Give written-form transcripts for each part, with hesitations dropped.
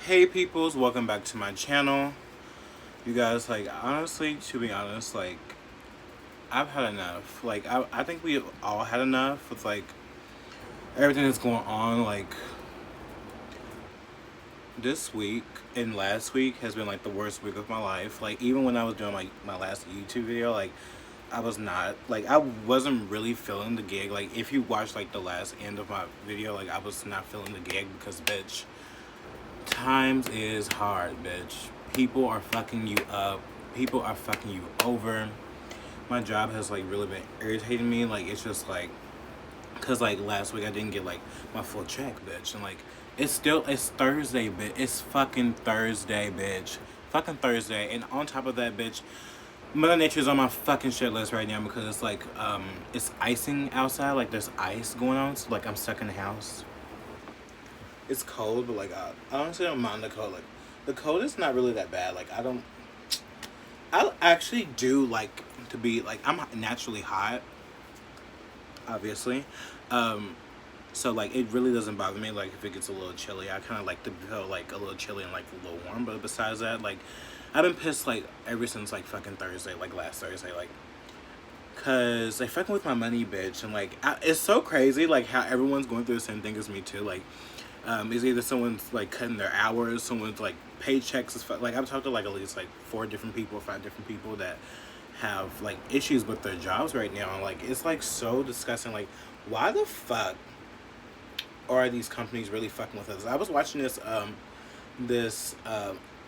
Hey peoples, welcome back to my channel. You guys, like, honestly, to be honest, like, I've had enough. Like, I think we all had enough with, like, everything that's going on. Like, this week and last week has been, like, the worst week of my life. Like, even when I was doing, like, my last YouTube video, like, I was not, like, I wasn't really feeling the gig. Like, if you watch, like, the last end of my video, like, I was not feeling the gig because, bitch, times is hard, bitch. People are fucking you up. People are fucking you over. My job has like really been irritating me. Like it's just like, cause like last week I didn't get like my full check, bitch, and like it's Thursday, bitch. It's fucking Thursday, bitch. Fucking Thursday, and on top of that, bitch, Mother Nature's on my fucking shit list right now because it's like it's icing outside. Like there's ice going on, so like I'm stuck in the house. It's cold, but like I honestly don't mind the cold. Like the cold is not really that bad. Like I don't. I actually do like to be like I'm naturally hot, obviously. Um, so like it really doesn't bother me. Like if it gets a little chilly, I kind of like to feel like a little chilly and like a little warm. But besides that, like I've been pissed like ever since like fucking Thursday, like last Thursday, like. Cause they fucking with my money, bitch, and like it's so crazy, like how everyone's going through the same thing as me too. Like, it's either someone's like cutting their hours, someone's like paychecks is like I've talked to like at least like 4 different people, 5 different people that have like issues with their jobs right now, and like it's like so disgusting. Like, why the fuck are these companies really fucking with us? I was watching this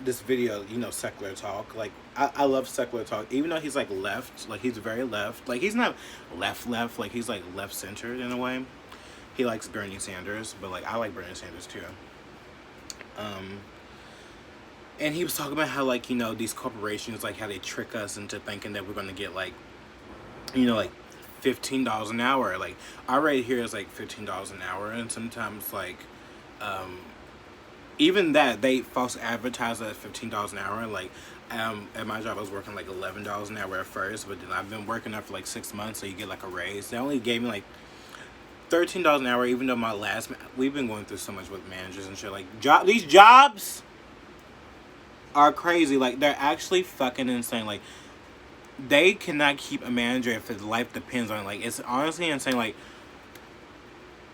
this video, you know, secular talk. Like I love secular talk, even though he's like left, like he's very left. Like he's not left, like he's like left centered in a way. He likes Bernie Sanders, but like I like Bernie Sanders too. Um, and he was talking about how like you know these corporations like how they trick us into thinking that we're gonna get like you know like $15 an hour. Like our rate here is like $15 an hour, and sometimes like um even that they false advertise at $15 an hour. Like at my job I was working like $11 an hour at first, but then I've been working there for like 6 months, so you get like a raise. They only gave me like $13 an hour, even though my last we've been going through so much with managers and shit. Like these jobs are crazy. Like they're actually fucking insane. Like they cannot keep a manager if his life depends on it. Like it's honestly insane. Like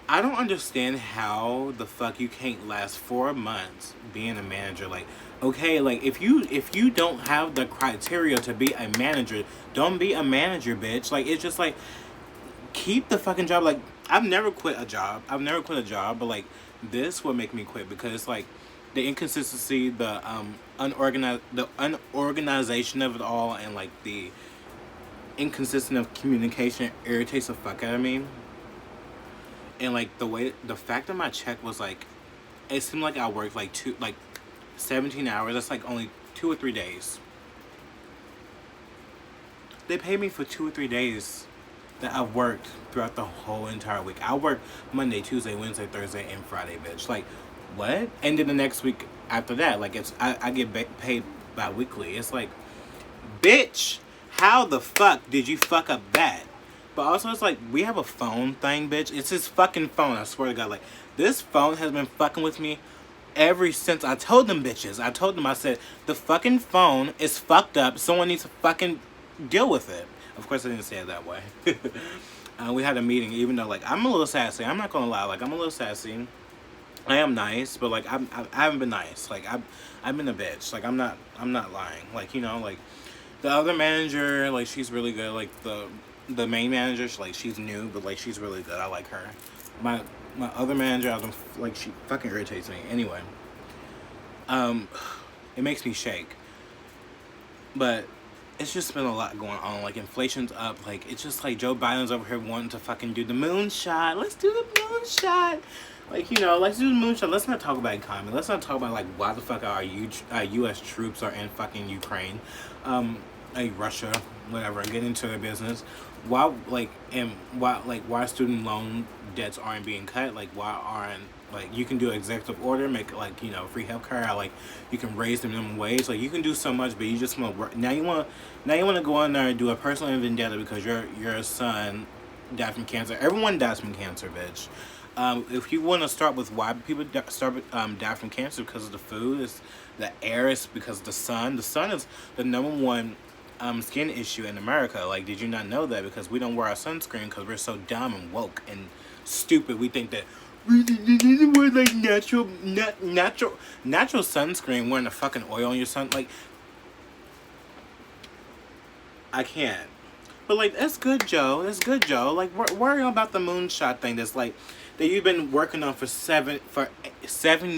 I don't understand how the fuck you can't last 4 months being a manager. Like, okay, like if you don't have the criteria to be a manager, don't be a manager, bitch. Like it's just like keep the fucking job. Like I've never quit a job. I've never quit a job, but like this would make me quit because it's like the inconsistency, the unorganization of it all, and like the inconsistent of communication irritates the fuck out of me. And like the fact that my check was like it seemed like I worked like 17 hours. That's like only 2 or 3 days. They paid me for 2 or 3 days that I worked throughout the whole entire week. I worked Monday, Tuesday, Wednesday, Thursday, and Friday, bitch. Like what? And then the next week after that, like I get paid bi-weekly. It's like, bitch, how the fuck did you fuck up that? But also, it's like we have a phone thing, bitch. It's his fucking phone. I swear to God, like this phone has been fucking with me ever since I told them bitches. I told them, I said the fucking phone is fucked up. Someone needs to fucking deal with it. Of course, I didn't say it that way. We had a meeting, even though like I'm a little sassy. I'm not gonna lie, like I'm a little sassy. I am nice, but like I haven't been nice. Like I've been a bitch. Like I'm not lying. Like you know like the other manager, like she's really good. Like the main manager, like she's new, but like she's really good. I like her. My my other manager, I don't like. She fucking irritates me. Anyway, um, it makes me shake. But it's just been a lot going on. Like inflation's up. Like it's just like Joe Biden's over here wanting to fucking do the moonshot. Let's do the moonshot. Like you know, let's do the moonshot. Let's not talk about economy. Let's not talk about like why the fuck our U.S. troops are in fucking Ukraine, like Russia, whatever. Get into their business. Why like and why student loan debts aren't being cut? Like why aren't like you can do executive order, make like you know free healthcare. Like you can raise the minimum wage. Like you can do so much, but you just want to work. Now you want to go in there and do a personal vendetta because your son died from cancer. Everyone dies from cancer, bitch. If you want to start with why people die from cancer, because of the food, it's the air, is because of the sun. The sun is the number one skin issue in America. Like, did you not know that? Because we don't wear our sunscreen because we're so dumb and woke and stupid. We think that we're like natural sunscreen, wearing the fucking oil on your sun. Like, I can't. But like, that's good, Joe. That's good, Joe. Like, worrying about the moonshot thing. That's like that you've been working on for 7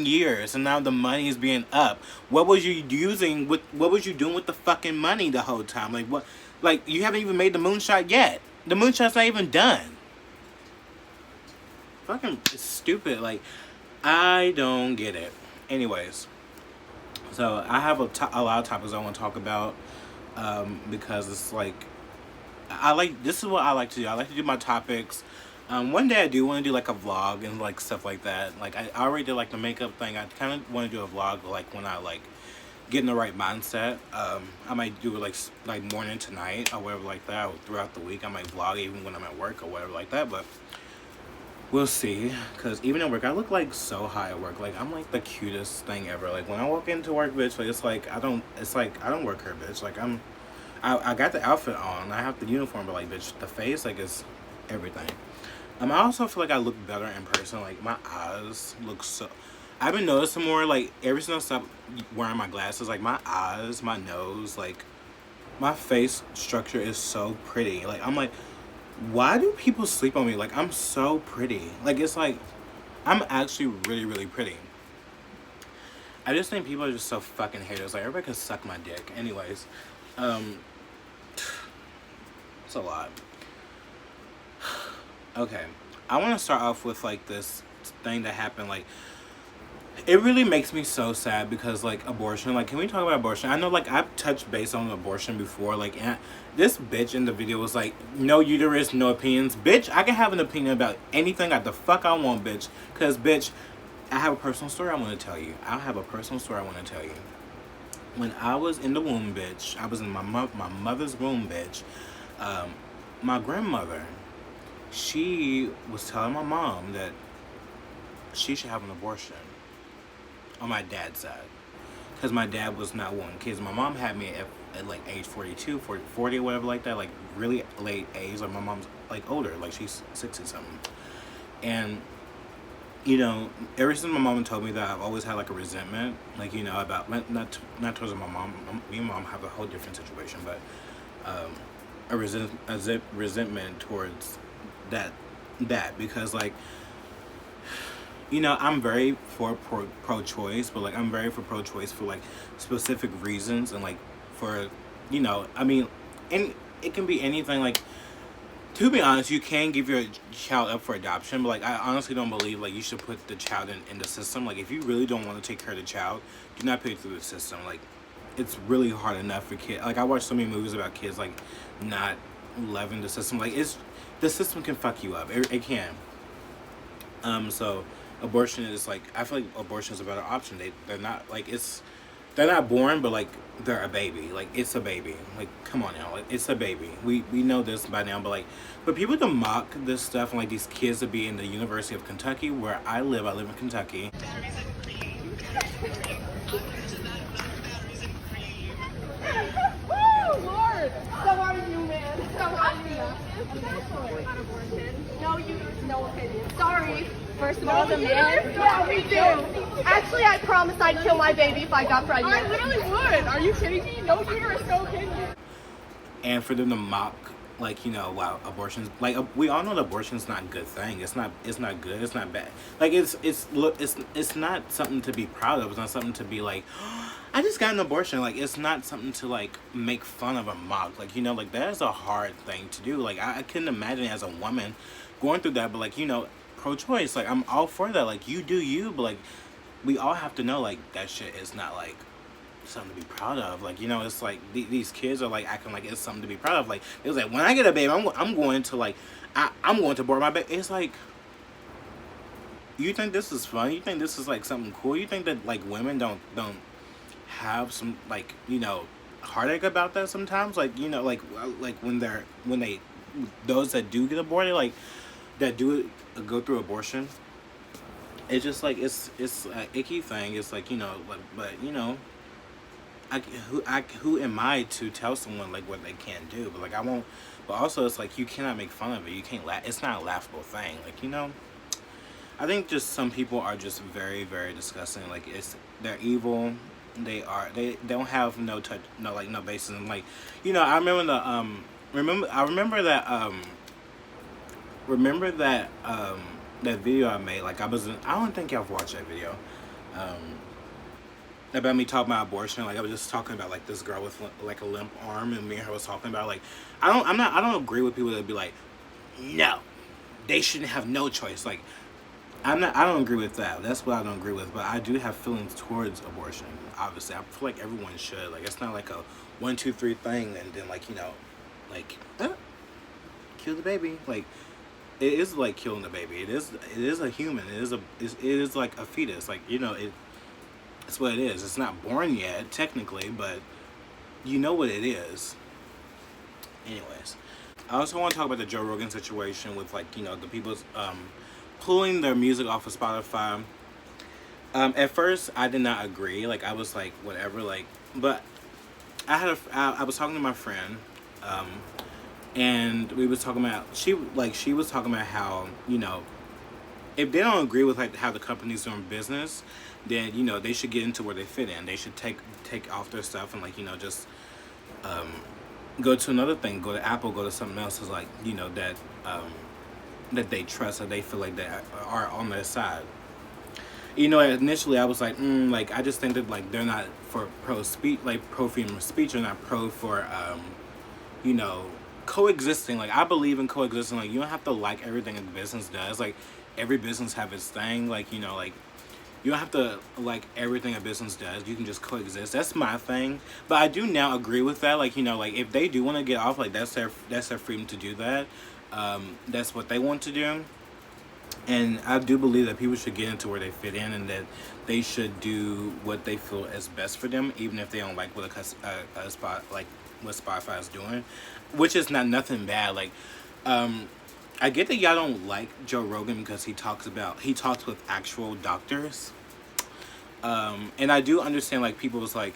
years, and now the money is being up. What was you using? What was you doing with the fucking money the whole time? Like what? Like, you haven't even made the moonshot yet. The moonshot's not even done. Fucking stupid. Like, I don't get it. Anyways, so I have a lot of topics I want to talk about, because it's like, this is what I like to do. I like to do my topics. One day I do want to do like a vlog and like stuff like that. Like, I already did like the makeup thing. I kind of want to do a vlog like when I like get in the right mindset. I might do it like morning to night or whatever like that. Or throughout the week I might vlog even when I'm at work or whatever like that. But we'll see. Cause even at work I look like so high at work. Like, I'm like the cutest thing ever. Like, when I walk into work, bitch, like it's like I don't work here, bitch. Like, I got the outfit on, I have the uniform, but like, bitch, the face, like, is everything. I also feel like I look better in person. Like, my eyes look so. I've been noticing more, like, ever since I stopped wearing my glasses, like, my eyes, my nose, like, my face structure is so pretty. Like, I'm like, why do people sleep on me? Like, I'm so pretty. Like, it's like, I'm actually really, really pretty. I just think people are just so fucking haters. Like, everybody can suck my dick. Anyways, it's a lot. Okay, I want to start off with like this thing that happened. Like, it really makes me so sad because like abortion. Like, can we talk about abortion? I know like I've touched base on abortion before. Like, and this bitch in the video was like, no uterus, no opinions. Bitch, I can have an opinion about anything the fuck I want, bitch. Cause bitch, I have a personal story I want to tell you. I have a personal story I want to tell you. When I was in the womb, bitch, I was in my mother's womb, bitch. My grandmother, she was telling my mom that she should have an abortion on my dad's side. Because my dad was not wanting kids. My mom had me at like age 42, 40 or whatever like that. Like, really late age. Like, my mom's like older. Like, she's 60 something. And, you know, ever since my mom told me that, I've always had like a resentment. Like, you know, about, not towards my mom. Me and mom have a whole different situation. But a resentment towards that because like, you know, I'm very for pro-choice, but like I'm very for pro-choice for like specific reasons, and like for, you know, I mean, and it can be anything. Like, to be honest, you can give your child up for adoption, but like I honestly don't believe like you should put the child in the system. Like, if you really don't want to take care of the child, do not put it through the system. Like, it's really hard enough for kids. Like, I watch so many movies about kids like not loving the system. Like, the system can fuck you up. It can. So abortion is like, I feel like abortion is a better option. They're not like, they're not born, but like they're a baby. Like, it's a baby. Like, come on now, like, it's a baby. We know this by now, but like, for people to mock this stuff and like these kids to be in the University of Kentucky, where I live in Kentucky. Lord, so are you, man? So are you? No, no opinion. Sorry. First of all, the man. Yeah, we do. Actually, I promised I'd kill my baby if I got pregnant. I literally would. Are you kidding me? No uterus, no opinion. And for them to mock, like, you know, wow, abortion's like, we all know that abortion's not a good thing. It's not good. It's not bad. Like, it's not something to be proud of. It's not something to be like, oh, I just got an abortion. Like, it's not something to like make fun of or mock. Like, you know, like, that is a hard thing to do. Like, I couldn't imagine as a woman going through that. But like, you know, pro-choice, like, I'm all for that. Like, you do you, but like, we all have to know like that shit is not like something to be proud of. Like, you know, it's like these kids are like acting like it's something to be proud of. Like, it was like, when I get a baby, I'm going to like, I'm going to abort my baby. It's like, you think this is fun? You think this is like something cool? You think that like women don't have some, like, you know, heartache about that sometimes? Like, you know, like when they those that do get aborted, like that do go through abortion, it's just like it's an icky thing. It's like, but who am I to tell someone like what they can't do? But like I won't. But also it's like you cannot make fun of it. You can't laugh. It's not a laughable thing. Like I think just some people are just very very disgusting. Like they're evil. They don't have no touch, no basis. And like I remember that video I made. Like I don't think y'all watched that video. About me talking about abortion. Like I was just talking about like this girl with like a limp arm, and me and her was talking about like I don't agree with people that be like, no, they shouldn't have no choice. Like I don't agree with that. That's what I don't agree with. But I do have feelings towards abortion. Obviously, I feel like everyone should. Like it's not like a 1, 2, 3 thing, and then like like kill the baby. Like it is like killing the baby. It is a human. It is like a fetus. Like it's what it is. It's not born yet technically, but you know what it is. Anyways, I also want to talk about the Joe Rogan situation with like the people's pulling their music off of Spotify. At first, I did not agree. Like I was like whatever. Like, but I was talking to my friend, and we was talking about she was talking about how if they don't agree with like how the company's doing business, then they should get into where they fit in. They should take off their stuff and like just go to another thing. Go to Apple. Go to something else. Is like that they trust, that they feel like they are on their side. Initially I was like, like I just think that like they're not for pro speech, like pro freedom of speech, or not pro for coexisting. Like I believe in coexisting. Like you don't have to like everything a business does. Like every business have its thing. Like like you don't have to like everything a business does. You can just coexist. That's my thing. But I do now agree with that. Like like if they do want to get off, like that's their freedom to do that. That's what they want to do. And I do believe that people should get into where they fit in, and that they should do what they feel is best for them, even if they don't like what what Spotify is doing, which is nothing bad. Like, I get that y'all don't like Joe Rogan because he talks with actual doctors, and I do understand like people's like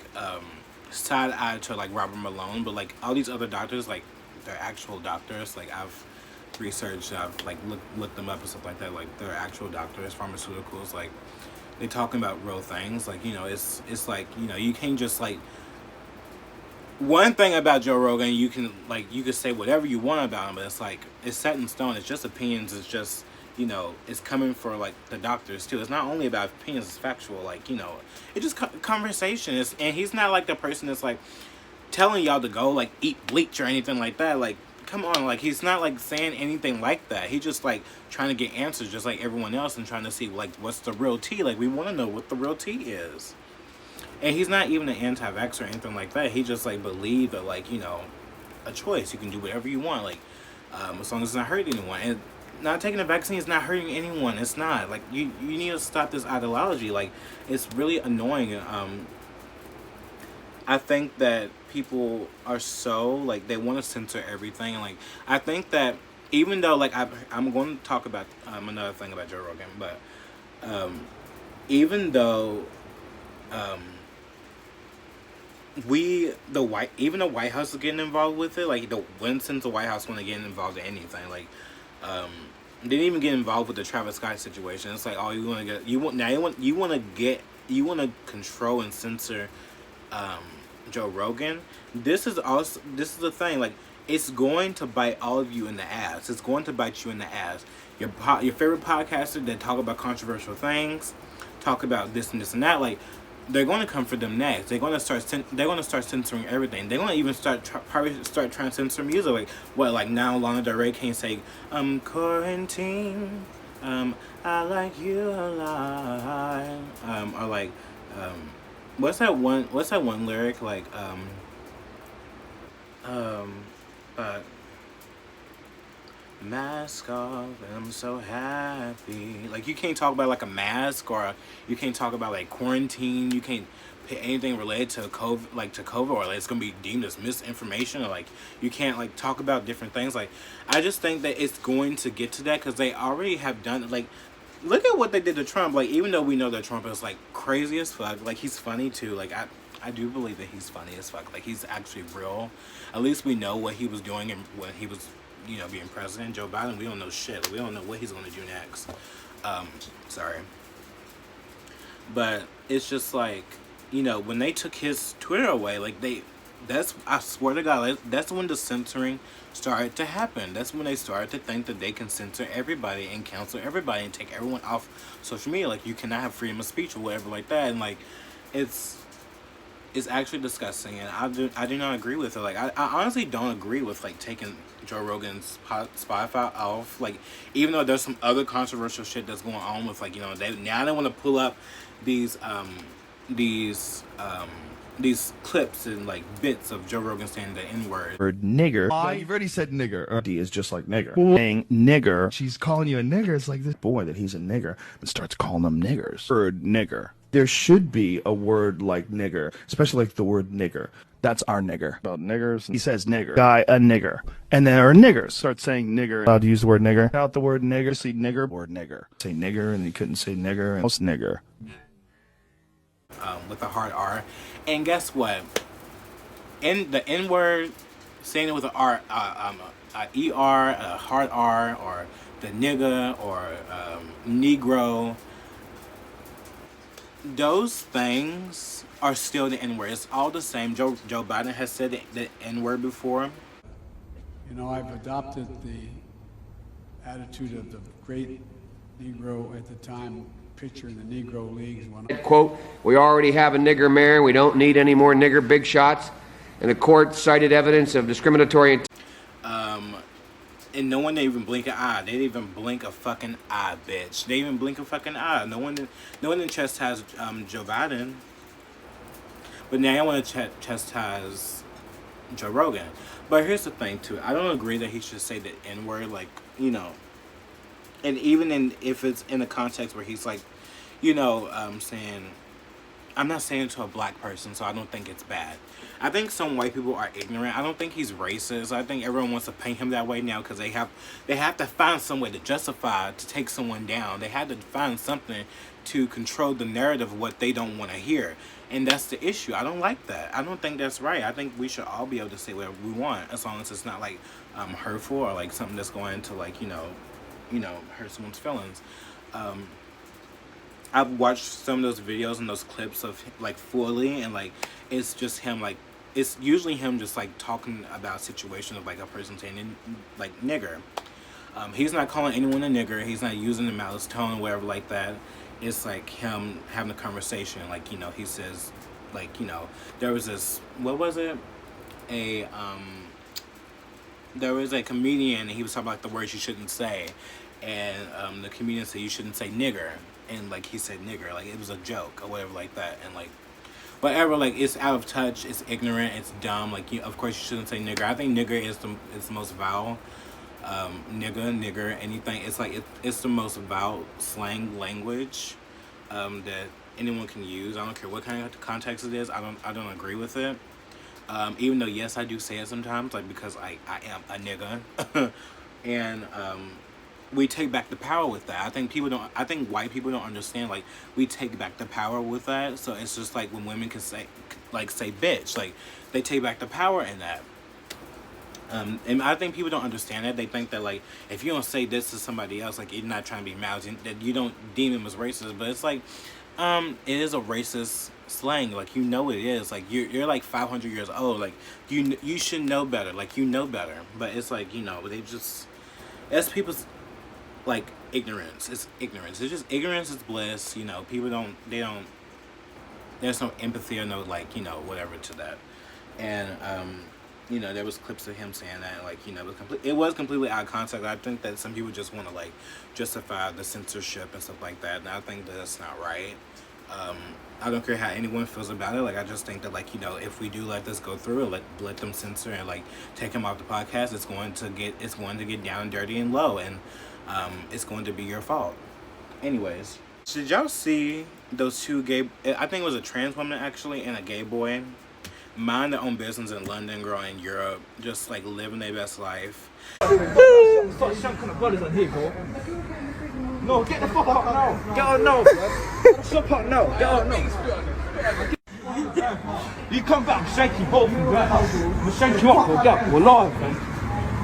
side eye to like Robert Malone, but like all these other doctors, like they're actual doctors. Like I've researched, I've like looked them up and stuff like that. Like they're actual doctors, pharmaceuticals. Like they talking about real things. Like it's like you can't just like. One thing about Joe Rogan, you can say whatever you want about him, but it's like it's set in stone. It's just opinions. It's just it's coming for like the doctors too. It's not only about opinions. It's factual. Like it's just conversation. And he's not like the person that's like telling y'all to go like eat bleach or anything like that. Like come on, like he's not like saying anything like that. He just like trying to get answers just like everyone else, and trying to see like what's the real tea. Like we want to know what the real tea is. And he's not even an anti-vax or anything like that. He just like believe that like a choice. You can do whatever you want, like as long as it's not hurting anyone. And not taking a vaccine is not hurting anyone. It's not. Like you need to stop this ideology. Like it's really annoying. I think that people are so like they want to censor everything, and like I think that even though like I'm going to talk about another thing about Joe Rogan, but even though the White House is getting involved with it, like since the White House want to get involved in anything, like they didn't even get involved with the Travis Scott situation. It's like, oh, you want to control and censor Joe Rogan. This is the thing, like it's going to bite all of you in the ass. It's going to bite you in the ass. Your favorite podcaster that talk about controversial things, talk about this and this and that, like they're going to come for them next. They're going to start censoring everything. They're going to even probably start trying to censor music. Like what? Like now Lana Del Rey can't say quarantine. I like you a lot. Or like what's that one lyric like mask off and I'm so happy. Like you can't talk about like a mask, or you can't talk about like quarantine. You can't put anything related to COVID, or like it's gonna be deemed as misinformation, or like you can't like talk about different things. Like I just think that it's going to get to that because they already have done like look at what they did to Trump. Like, even though we know that Trump is like crazy as fuck, like he's funny too. Like I do believe that he's funny as fuck. Like he's actually real. At least we know what he was doing and when he was, you know, being president. Joe Biden, we don't know shit. Like, we don't know what he's gonna do next. Sorry. But it's just like, you know, when they took his Twitter away, like I swear to God, that's when the censoring started to happen. That's when they started to think that they can censor everybody and cancel everybody and take everyone off social media. Like, you cannot have freedom of speech or whatever like that. And like, it's actually disgusting, and I do not agree with it. Like, I honestly don't agree with like taking Joe Rogan's Spotify off. Like, even though there's some other controversial shit that's going on with, like, you know, they want to pull up these clips and like bits of Joe Rogan saying the N-word. Nigger. No, you've already said nigger. D is just like nigger. Saying nigger. She's calling you a nigger. It's like this boy that he's a nigger and starts calling them niggers. Word nigger. There should be a word like nigger, especially like the word nigger. That's our nigger. About niggers. He says nigger. Guy, a nigger. And there are niggers. Start saying nigger. Allowed to use the word nigger. Out the word nigger. See nigger. Word nigger. Say nigger and you couldn't say nigger. And most nigger. With a hard R. And guess what? In the N-word, saying it with an R, ER, a hard R, or the nigga, or Negro, those things are still the N-word. It's all the same. Joe Biden has said the N-word before. You know, I've adopted the attitude of the great Negro at the time, pitcher in the Negro Leagues. Quote, we already have a nigger mayor. We don't need any more nigger big shots. And the court cited evidence of discriminatory. And no one didn't even blink an eye. They didn't even blink a fucking eye, bitch. They didn't even blink a fucking eye. No one didn't chastise Joe Biden. But now I want to chastise Joe Rogan. But here's the thing, too. I don't agree that he should say the N-word, like, you know. And even if it's in a context where he's like, you know, saying, I'm not saying it to a black person, so I don't think it's bad. I think some white people are ignorant. I don't think he's racist. I think everyone wants to paint him that way now because they have to find some way to justify to take someone down. They had to find something to control the narrative of what they don't want to hear. And that's the issue. I don't like that. I don't think that's right. I think we should all be able to say whatever we want as long as it's not like hurtful or like something that's going to like, you know, hurt someone's feelings. I've watched some of those videos and those clips of like fully, and like it's just him, like it's usually him just like talking about a situation of like a person saying like nigger. He's not calling anyone a nigger. He's not using the malice tone or whatever like that. It's like him having a conversation. Like, you know, he says, like, you know, there was this, what was it? There was a comedian and he was talking about the words you shouldn't say. And the comedian said you shouldn't say nigger. And like he said nigger. Like it was a joke or whatever like that. And like, whatever, like it's out of touch, it's ignorant, it's dumb. Like, of course you shouldn't say nigger. I think nigger is the most vile. Nigger, anything. It's like it's the most vile slang language that anyone can use. I don't care what kind of context it is. I don't agree with it. Even though yes, I do say it sometimes, like because I am a nigga, and we take back the power with that. I think white people don't understand. Like we take back the power with that. So it's just like when women can say bitch, like they take back the power in that. And I think people don't understand that. They think that like if you don't say this to somebody else, like you're not trying to be mousy, that you don't deem him as racist. But it's like it is a racist slang. Like you know it is. Like you're like 500 years old. Like you should know better. Like you know better. But it's like, you know, they just, it's people's like ignorance. It's ignorance. It's just ignorance is bliss. You know, people don't. There's no empathy or no like, you know, whatever to that. And you know, there was clips of him saying that, like, you know, it was completely out of context. I think that some people just want to, like, justify the censorship and stuff like that, and I think that that's not right. I don't care how anyone feels about it. Like, I just think that, like, you know, if we do let this go through and let them censor and, like, take him off the podcast, it's going to get down and dirty and low, and it's going to be your fault. Anyways, did y'all see those two I think it was a trans woman, actually, and a gay boy, mind their own business in London, growing in Europe, just like living their best life. No, get the fuck out now. Get out now. Stop out now. Get out now. You come back, shake you both. We'll shake you up, we'll get live, man.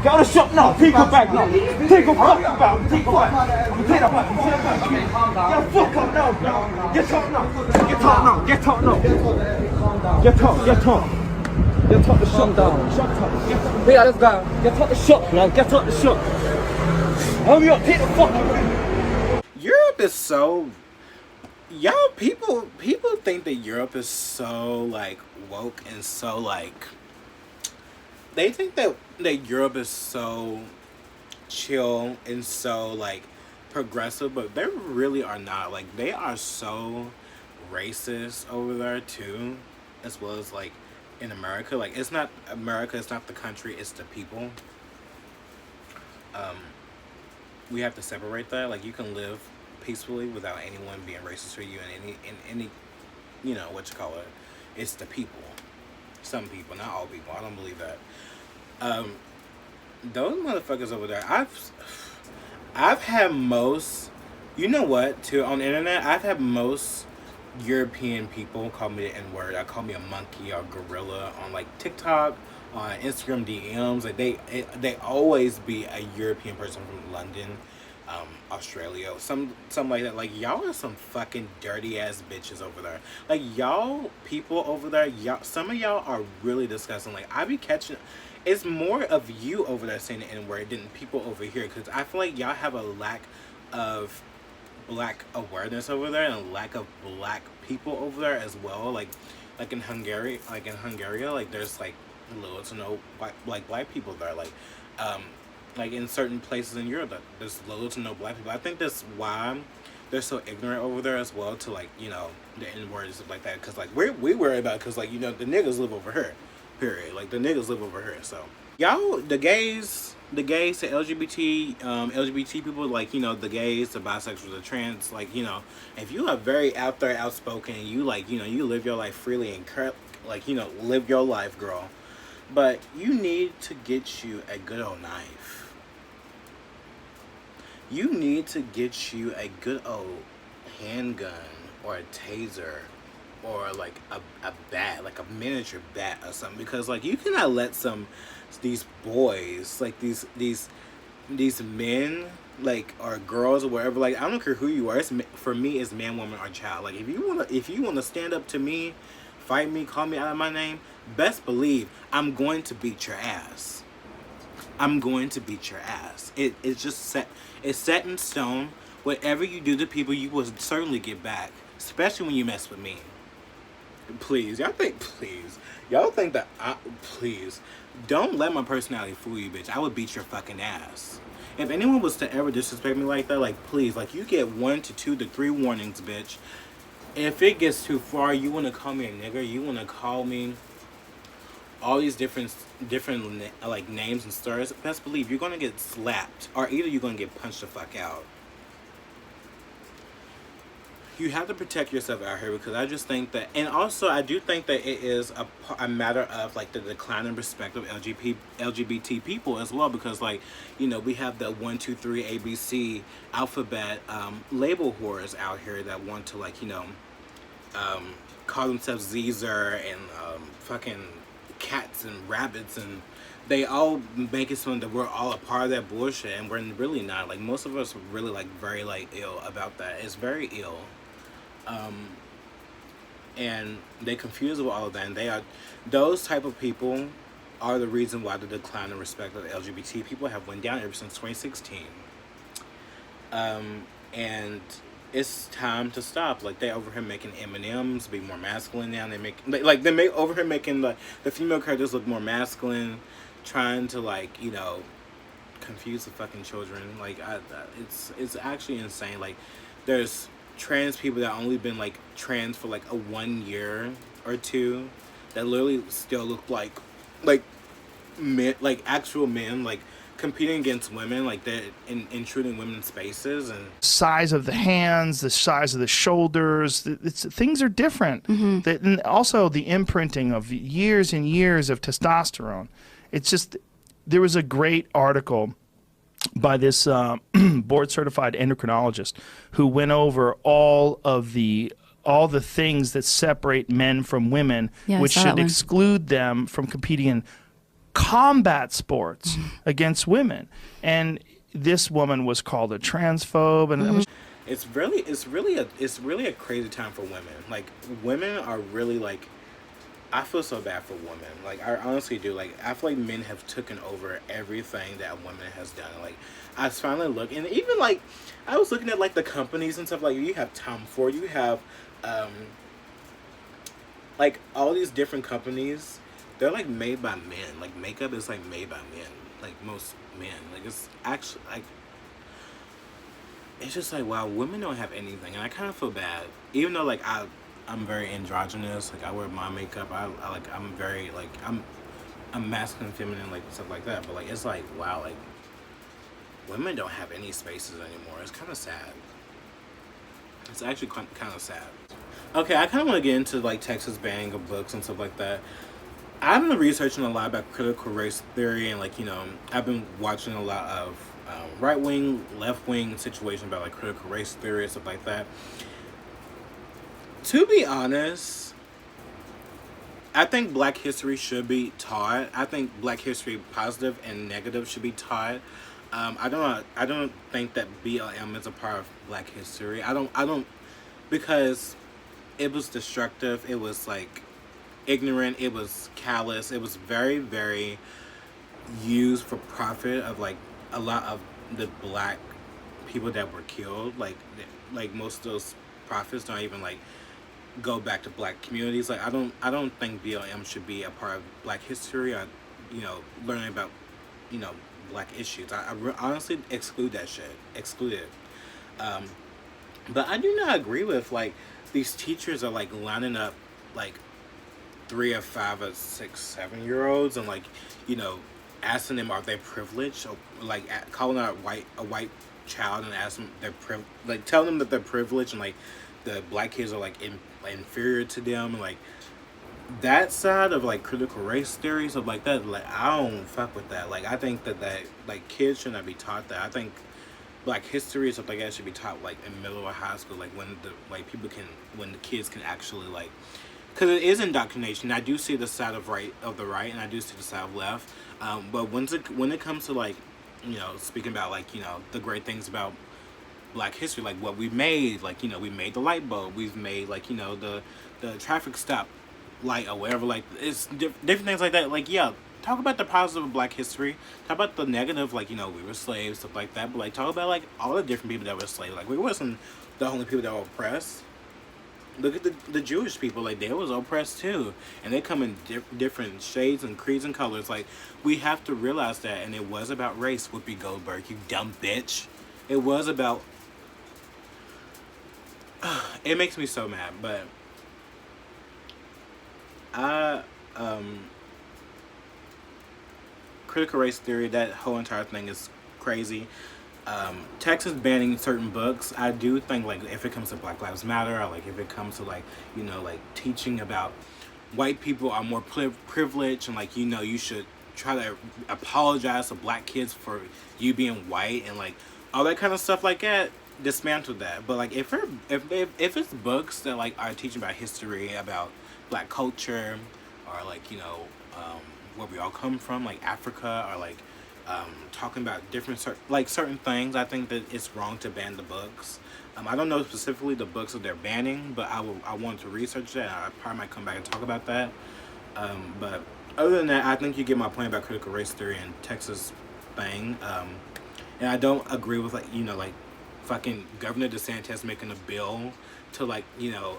Get out of the shop now. Take her back now. Take her fucking back. Take her back. I'm gonna take that back. Take that back. Get the fuck out now, bro. Get out now. Get out now. Get out now. Get out. Get out. Get out the shop down. Shut up. Yeah, let's go. Get out the shop, man. Get out the shop. Hurry up. Take the fucking. Europe is so, y'all people think that Europe is so like woke and so like, they think that Europe is so chill and so like progressive, but they really are not. Like, they are so racist over there too, as well as like in America. Like, it's not America, it's not the country, it's the people. We have to separate that. Like, you can live peacefully without anyone being racist for you in any you know what you call it. It's the people. Some people, not all people. I don't believe that. Those motherfuckers over there, I've had most, you know what, too, on the internet, I've had most European people call me the N-word. I call me a monkey or gorilla on like TikTok, on Instagram DMs. Like, they always be a European person from London, Australia, something like that. Like, y'all are some fucking dirty ass bitches over there. Like, y'all people over there, some of y'all are really disgusting. Like, I be catching, it's more of you over there saying the N-word than people over here, because I feel like y'all have a lack of black awareness over there and a lack of black people over there as well. Like in Hungary, like there's like little to no black people there. Like in certain places in Europe, there's little to no black people. I think that's why they're so ignorant over there as well to, like, you know, the N-word and stuff like that. Because like we worry about, because like, you know, the niggas live over here, period. Like, the niggas live over here. So y'all, the gays, the LGBT people, like, you know, the gays, the bisexuals, the trans, like, you know, if you are very out there, outspoken, you, like, you know, you live your life freely and like, you know, live your life, girl. But you need to get you a good old knife. You need to get you a good old handgun or a taser or like a bat, like a miniature bat or something, because like you cannot let these boys, like these men, like, or girls or whatever, like, I don't care who you are, for me it's man, woman, or child. Like, if you wanna stand up to me, fight me, call me out of my name, best believe I'm going to beat your ass. I'm going to beat your ass. It's just set. It's set in stone. Whatever you do to people, you will certainly get back. Especially when you mess with me. Please, y'all think that please don't let my personality fool you, bitch. I would beat your fucking ass. If anyone was to ever disrespect me like that, like, please, like, you get 1 to 2 to 3 warnings, bitch. If it gets too far, you want to call me a nigger, you want to call me all these different like names and slurs, best believe you're gonna get slapped, or either you're gonna get punched the fuck out. You have to protect yourself out here, because I just think that, and also I do think that it is a matter of like the decline in respect of LGBT people as well, because, like, you know, we have the 1, 2, 3 ABC alphabet label whores out here that want to, like, you know, call themselves Caesar and fucking cats and rabbits, and they all make it sound that we're all a part of that bullshit, and we're really not. Like, most of us are really, like, very, like, ill about that. It's very ill. And they confuse with all of that, and those type of people are the reason why the decline in respect of LGBT people have went down ever since 2016. And it's time to stop. Like, they over here making M&Ms be more masculine now. They make over here making the female characters look more masculine, trying to, like, you know, confuse the fucking children. Like, it's actually insane. Like, there's trans people that only been, like, trans for like a 1 year or 2 that literally still look like men, like actual men, like competing against women, like they're intruding women's spaces. And size of the hands, the size of the shoulders, things are different. And also the imprinting of years and years of testosterone. It's just, there was a great article by this board certified endocrinologist who went over all the things that separate men from women, Yeah, I which saw that should one. exclude them from competing in combat sports against women. And this woman was called a transphobe, and it was It's really a crazy time for women. Like, women are really, like, I feel so bad for women. Like, I honestly do. Like, I feel like men have taken over everything that women has done. Like, I finally look, and even, like, I was looking at, like, the companies and stuff. Like, you have Tom Ford, you have like, all these different companies, they're, like, made by men. Like, makeup is, like, made by men. Like, most men. Like, it's actually, like, it's just like, wow, women don't have anything. And I kind of feel bad. Even though, like, I'm very androgynous. Like, I wear my makeup. I'm very, like, I'm masculine, feminine, like, stuff like that. But, like, it's like, wow, like, women don't have any spaces anymore. It's kind of sad. It's actually kind of sad. Okay, I kind of want to get into, like, Texas banning of books and stuff like that. I've been researching a lot about critical race theory, and, like, you know, I've been watching a lot of right-wing, left-wing situation about, like, critical race theory and stuff like that. To be honest, I think Black history should be taught. I think Black history, positive and negative, should be taught. I don't think that BLM is a part of Black history. I don't, because it was destructive. It was, like, ignorant. It was callous. It was very, very used for profit of, like, a lot of the Black people that were killed. Like most of those profits don't even, like, go back to Black communities. Like, I don't think BLM should be a part of Black history, or, you know, learning about, you know, Black issues. I honestly exclude that shit. Exclude it. But I do not agree with, like, these teachers are, like, lining up, like, 3 or 5 or 6, 7-year-olds and, like, you know, asking them, are they privileged? Or, like, calling out a white child and asking them like, telling them that they're privileged, and, like, the Black kids are, like, inferior to them, and, like, that side of, like, critical race theory, stuff like that. Like, I don't fuck with that. Like, I think that like, kids should not be taught that. I think Black history and stuff like that should be taught, like, in middle or high school, like, when the kids can actually, like, because it is indoctrination. I do see the side of the right, and I do see the side of left. But when it comes to, like, you know, speaking about, like, you know, the great things about Black history, like what we made, like, you know, we made the light bulb, we've made, like, you know, the traffic stop light or whatever, like, it's different things like that. Like, yeah, talk about the positive of Black history, talk about the negative, like, you know, we were slaves, stuff like that, but, like, talk about, like, all the different people that were slaves. Like, we wasn't the only people that were oppressed. Look at the Jewish people. Like, they was oppressed too, and they come in different shades and creeds and colors. Like, we have to realize that. And it was about race. Whoopi Goldberg, you dumb bitch. It was about it makes me so mad. But critical race theory, that whole entire thing is crazy. Texas banning certain books, I do think, like, if it comes to Black Lives Matter, or, like, if it comes to, like, you know, like, teaching about white people are more privileged, and, like, you know, you should try to apologize to Black kids for you being white, and, like, all that kind of stuff like that, dismantle that. But, like, if it's books that, like, are teaching about history, about Black culture, or, like, you know, where we all come from, like Africa, or, like, talking about different certain things, I think that it's wrong to ban the books. I don't know specifically the books that they're banning, but I want to research that. I probably might come back and talk about that. But other than that, I think you get my point about critical race theory and Texas thing. And I don't agree with, like, you know, like, fucking Governor DeSantis making a bill to, like, you know,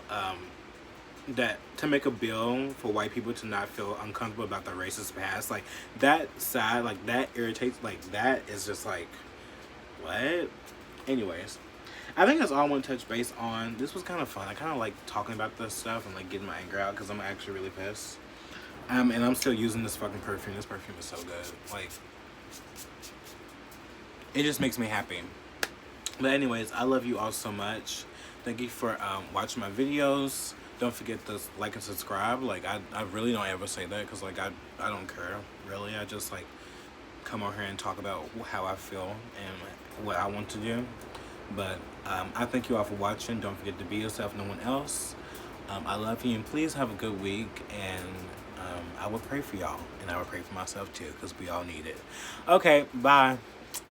to make a bill for white people to not feel uncomfortable about their racist past. Like, that side, like, that irritates, like, that is just like, what? Anyways, I think that's all I want to touch base on. This was kind of fun. I kind of like talking about this stuff and, like, getting my anger out, because I'm actually really pissed. And I'm still using this fucking perfume. This perfume is so good. Like, it just makes me happy. But anyways, I love you all so much. Thank you for watching my videos. Don't forget to like and subscribe. Like, I really don't ever say that, because, like, I don't care, really. I just, like, come on here and talk about how I feel and what I want to do. But I thank you all for watching. Don't forget to be yourself, no one else. I love you, and please have a good week. And I will pray for y'all, and I will pray for myself too, because we all need it. Okay, bye.